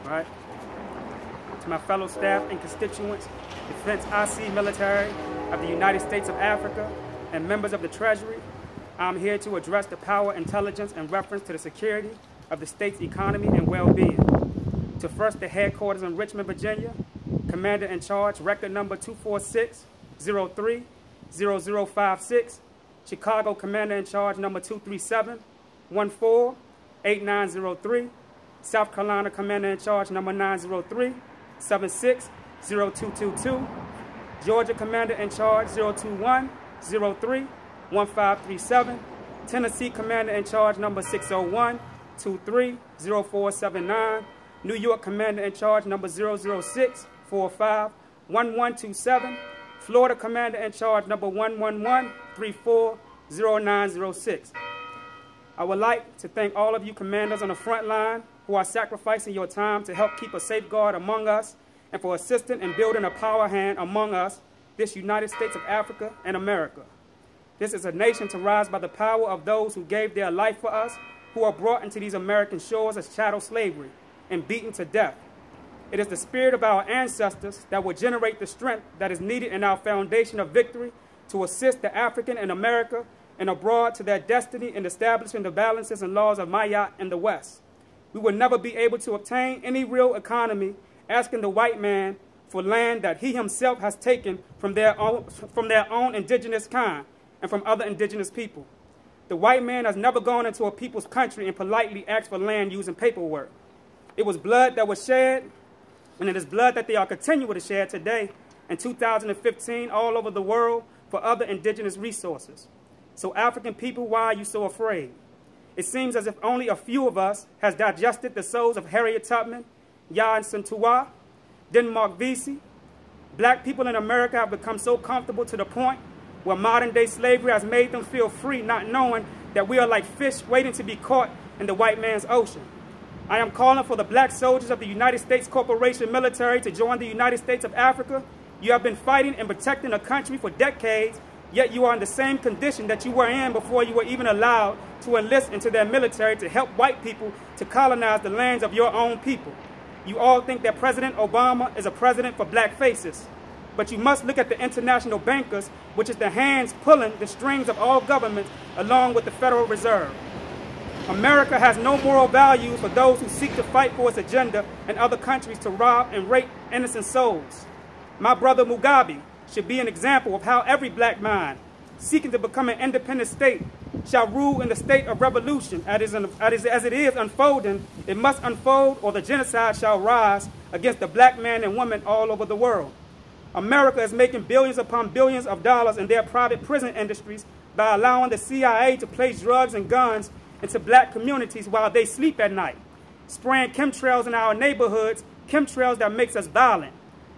right? To my fellow staff and constituents, Defense IC military of the United States of Africa, and members of the Treasury, I'm here to address the power, intelligence, and reference to the security of the state's economy and well-being. To first, the headquarters in Richmond, Virginia, Commander-in-Charge, record number 246-03-0056, Chicago Commander-in-Charge number 237-14-8903, South Carolina Commander-in-Charge number 903-76-0222, Georgia Commander-in-Charge 021-03-1537, Tennessee Commander-in-Charge number 601-23-0479, New York Commander-in-Charge number 006-45-1127, Florida Commander-in-Charge number 111-34-0906. I would like to thank all of you commanders on the front line who are sacrificing your time to help keep a safeguard among us and for assisting in building a power hand among us, this United States of Africa and America. This is a nation to rise by the power of those who gave their life for us, who are brought into these American shores as chattel slavery and beaten to death. It is the spirit of our ancestors that will generate the strength that is needed in our foundation of victory to assist the African in America and abroad to their destiny in establishing the balances and laws of Mayat in the West. We will never be able to obtain any real economy asking the white man for land that he himself has taken from their own indigenous kind and from other indigenous people. The white man has never gone into a people's country and politely asked for land using paperwork. It was blood that was shed, and it is blood that they are continuing to shed today in 2015 all over the world for other indigenous resources. So African people, why are you so afraid? It seems as if only a few of us has digested the souls of Harriet Tubman, Jan Sentua, Denmark Vesey. Black people in America have become so comfortable to the point where modern-day slavery has made them feel free, not knowing that we are like fish waiting to be caught in the white man's ocean. I am calling for the black soldiers of the United States Corporation military to join the United States of Africa. You have been fighting and protecting a country for decades, yet you are in the same condition that you were in before you were even allowed to enlist into their military to help white people to colonize the lands of your own people. You all think that President Obama is a president for black faces, but you must look at the international bankers, which is the hands pulling the strings of all governments along with the Federal Reserve. America has no moral values for those who seek to fight for its agenda in other countries to rob and rape innocent souls. My brother Mugabe should be an example of how every black mind seeking to become an independent state shall rule in the state of revolution. As it is unfolding, it must unfold or the genocide shall rise against the black man and woman all over the world. America is making billions upon billions of dollars in their private prison industries by allowing the CIA to place drugs and guns into black communities while they sleep at night, spraying chemtrails in our neighborhoods, chemtrails that makes us violent,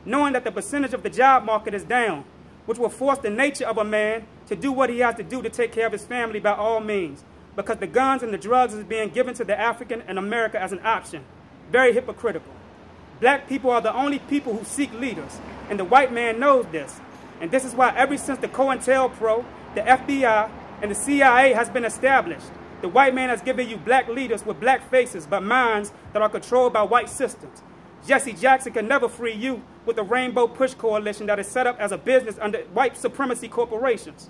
knowing that the percentage of the job market is down, which will force the nature of a man to do what he has to do to take care of his family by all means, because the guns and the drugs is being given to the African and America as an option. Very hypocritical. Black people are the only people who seek leaders, and the white man knows this. And this is why ever since the COINTELPRO, the FBI, and the CIA has been established, the white man has given you black leaders with black faces, but minds that are controlled by white systems. Jesse Jackson can never free you with the Rainbow Push Coalition that is set up as a business under white supremacy corporations.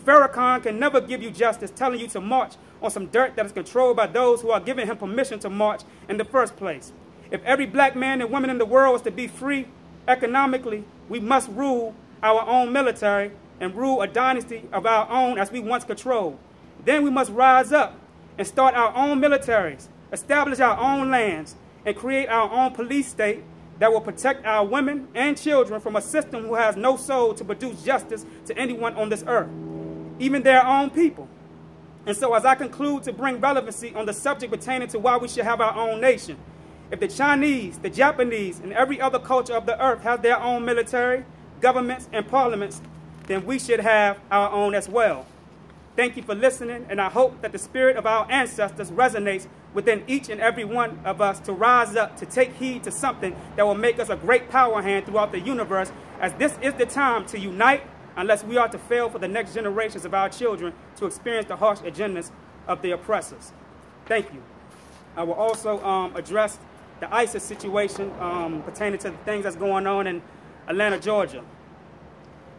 Farrakhan can never give you justice telling you to march on some dirt that is controlled by those who are giving him permission to march in the first place. If every black man and woman in the world was to be free economically, we must rule our own military and rule a dynasty of our own as we once controlled. Then we must rise up and start our own militaries, establish our own lands, and create our own police state that will protect our women and children from a system who has no soul to produce justice to anyone on this earth, even their own people. And so as I conclude to bring relevancy on the subject pertaining to why we should have our own nation, if the Chinese, the Japanese, and every other culture of the earth has their own military, governments, and parliaments, then we should have our own as well. Thank you for listening, and I hope that the spirit of our ancestors resonates within each and every one of us to rise up, to take heed to something that will make us a great power hand throughout the universe, as this is the time to unite, unless we are to fail for the next generations of our children to experience the harsh agendas of the oppressors. Thank you. I will also address the ISIS situation pertaining to the things that's going on in Atlanta, Georgia.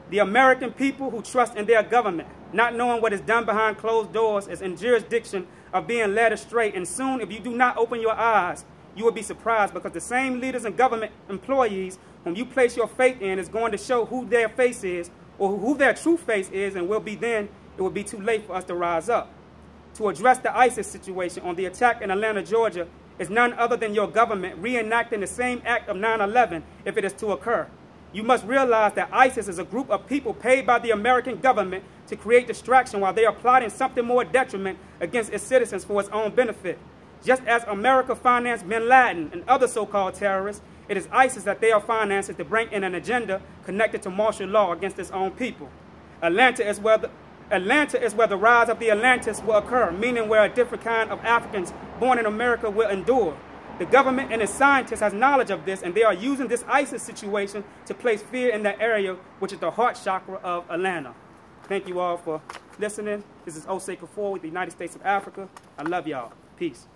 The American people who trust in their government, not knowing what is done behind closed doors, is in jurisdiction of being led astray. And soon, if you do not open your eyes, you will be surprised, because the same leaders and government employees whom you place your faith in is going to show who their face is, or who their true face is, and it will be too late for us to rise up. To address the ISIS situation on the attack in Atlanta, Georgia, is none other than your government reenacting the same act of 9/11 if it is to occur. You must realize that ISIS is a group of people paid by the American government to create distraction while they are plotting something more detriment against its citizens for its own benefit. Just as America financed bin Laden and other so-called terrorists, it is ISIS that they are financing to bring in an agenda connected to martial law against its own people. Atlanta is where the rise of the Atlantis will occur, meaning where a different kind of Africans born in America will endure. The government and its scientists has knowledge of this, and they are using this ISIS situation to place fear in that area, which is the heart chakra of Atlanta. Thank you all for listening. This is Osei Kufuor with the United States of Africa. I love y'all. Peace.